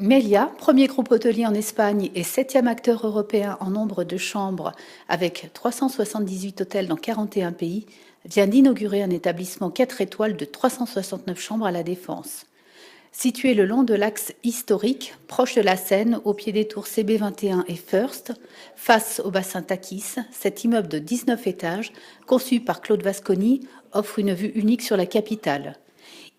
Melia, premier groupe hôtelier en Espagne et septième acteur européen en nombre de chambres avec 378 hôtels dans 41 pays, vient d'inaugurer un établissement 4 étoiles de 369 chambres à La Défense. Situé le long de l'axe historique, proche de la Seine, au pied des tours CB21 et First, face au bassin Takis, cet immeuble de 19 étages, conçu par Claude Vasconi, offre une vue unique sur la capitale.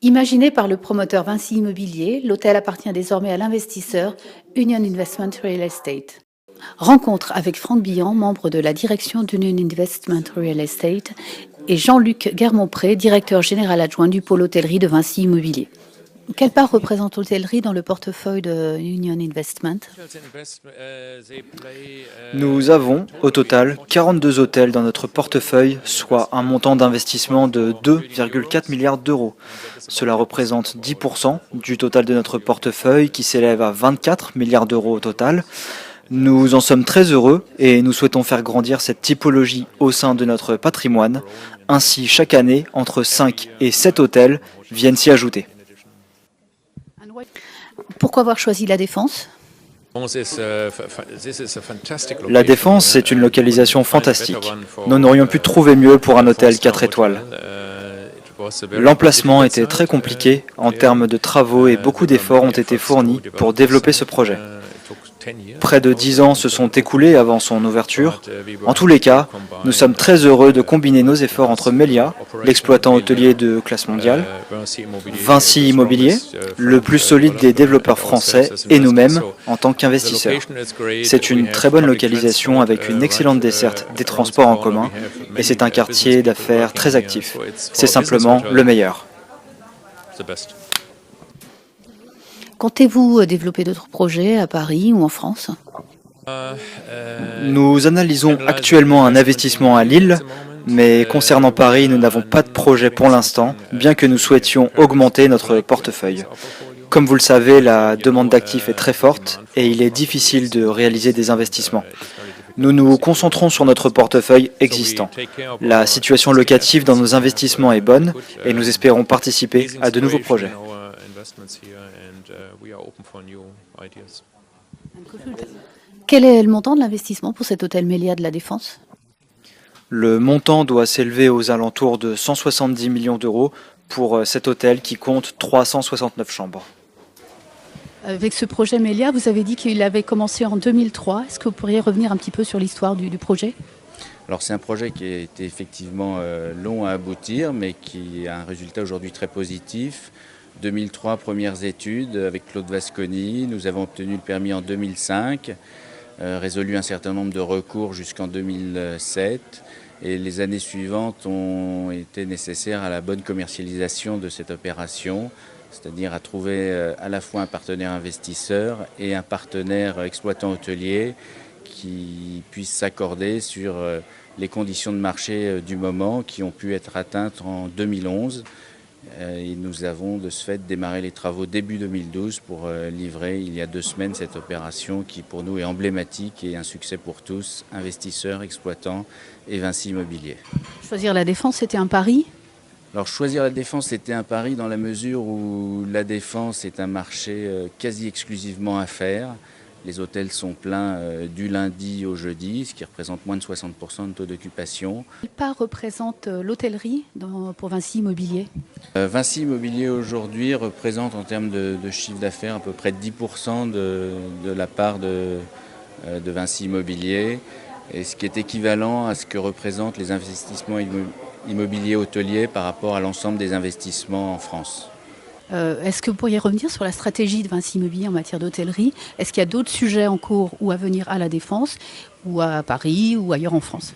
Imaginé par le promoteur Vinci Immobilier, l'hôtel appartient désormais à l'investisseur Union Investment Real Estate. Rencontre avec Franck Billan, membre de la direction d'Union Investment Real Estate, et Jean-Luc Guermont-Pré, directeur général adjoint du pôle hôtellerie de Vinci Immobilier. Quelle part représente l'hôtellerie dans le portefeuille de Union Investment? Nous avons au total 42 hôtels dans notre portefeuille, soit un montant d'investissement de 2,4 milliards d'euros. Cela représente 10% du total de notre portefeuille qui s'élève à 24 milliards d'euros au total. Nous en sommes très heureux et nous souhaitons faire grandir cette typologie au sein de notre patrimoine. Ainsi, chaque année, entre 5 et 7 hôtels viennent s'y ajouter. Pourquoi avoir choisi La Défense? La Défense est une localisation fantastique. Nous n'aurions pu trouver mieux pour un hôtel 4 étoiles. L'emplacement était très compliqué en termes de travaux et beaucoup d'efforts ont été fournis pour développer ce projet. Près de 10 ans se sont écoulés avant son ouverture. En tous les cas, nous sommes très heureux de combiner nos efforts entre Melia, l'exploitant hôtelier de classe mondiale, Vinci Immobilier, le plus solide des développeurs français, et nous-mêmes en tant qu'investisseurs. C'est une très bonne localisation avec une excellente desserte des transports en commun et c'est un quartier d'affaires très actif. C'est simplement le meilleur. Comptez-vous développer d'autres projets à Paris ou en France? Nous analysons actuellement un investissement à Lille, mais concernant Paris, nous n'avons pas de projet pour l'instant, bien que nous souhaitions augmenter notre portefeuille. Comme vous le savez, la demande d'actifs est très forte et il est difficile de réaliser des investissements. Nous nous concentrons sur notre portefeuille existant. La situation locative dans nos investissements est bonne et nous espérons participer à de nouveaux projets. Quel est le montant de l'investissement pour cet hôtel Melia de La Défense? Le montant doit s'élever aux alentours de 170 millions d'euros pour cet hôtel qui compte 369 chambres. Avec ce projet Melia, vous avez dit qu'il avait commencé en 2003. Est-ce que vous pourriez revenir un petit peu sur l'histoire du projet? Alors c'est un projet qui a été effectivement long à aboutir, mais qui a un résultat aujourd'hui très positif. 2003, premières études avec Claude Vasconi. Nous avons obtenu le permis en 2005, résolu un certain nombre de recours jusqu'en 2007. Et les années suivantes ont été nécessaires à la bonne commercialisation de cette opération, c'est-à-dire à trouver à la fois un partenaire investisseur et un partenaire exploitant hôtelier qui puisse s'accorder sur les conditions de marché du moment qui ont pu être atteintes en 2011. Et nous avons de ce fait démarré les travaux début 2012 pour livrer il y a 2 semaines cette opération qui pour nous est emblématique et un succès pour tous, investisseurs, exploitants et Vinci Immobilier. Choisir La Défense, c'était un pari? Alors choisir La Défense, c'était un pari dans la mesure où La Défense est un marché quasi exclusivement à faire. Les hôtels sont pleins du lundi au jeudi, ce qui représente moins de 60% de taux d'occupation. Quelle part représente l'hôtellerie pour Vinci Immobilier? Vinci Immobilier aujourd'hui représente en termes de chiffre d'affaires à peu près 10% de la part de Vinci Immobilier, et ce qui est équivalent à ce que représentent les investissements immobiliers hôteliers par rapport à l'ensemble des investissements en France. Est-ce que vous pourriez revenir sur la stratégie de Vinci Immobilier en matière d'hôtellerie? Est-ce qu'il y a d'autres sujets en cours ou à venir à La Défense, ou à Paris, ou ailleurs en France?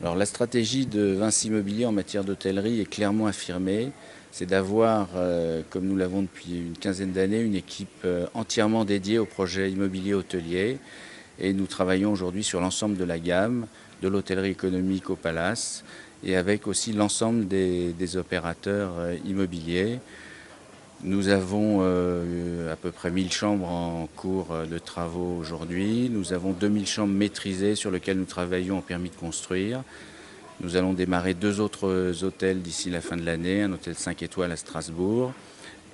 Alors la stratégie de Vinci Immobilier en matière d'hôtellerie est clairement affirmée. C'est d'avoir, comme nous l'avons depuis une quinzaine d'années, une équipe entièrement dédiée au projet immobilier hôtelier. Et nous travaillons aujourd'hui sur l'ensemble de la gamme, de l'hôtellerie économique au Palace, et avec aussi l'ensemble des opérateurs immobiliers. Nous avons à peu près 1000 chambres en cours de travaux aujourd'hui. Nous avons 2000 chambres maîtrisées sur lesquelles nous travaillons en permis de construire. Nous allons démarrer 2 autres hôtels d'ici la fin de l'année, un hôtel 5 étoiles à Strasbourg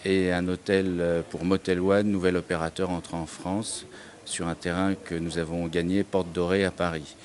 et un hôtel pour Motel One, nouvel opérateur entrant en France, sur un terrain que nous avons gagné Porte Dorée à Paris.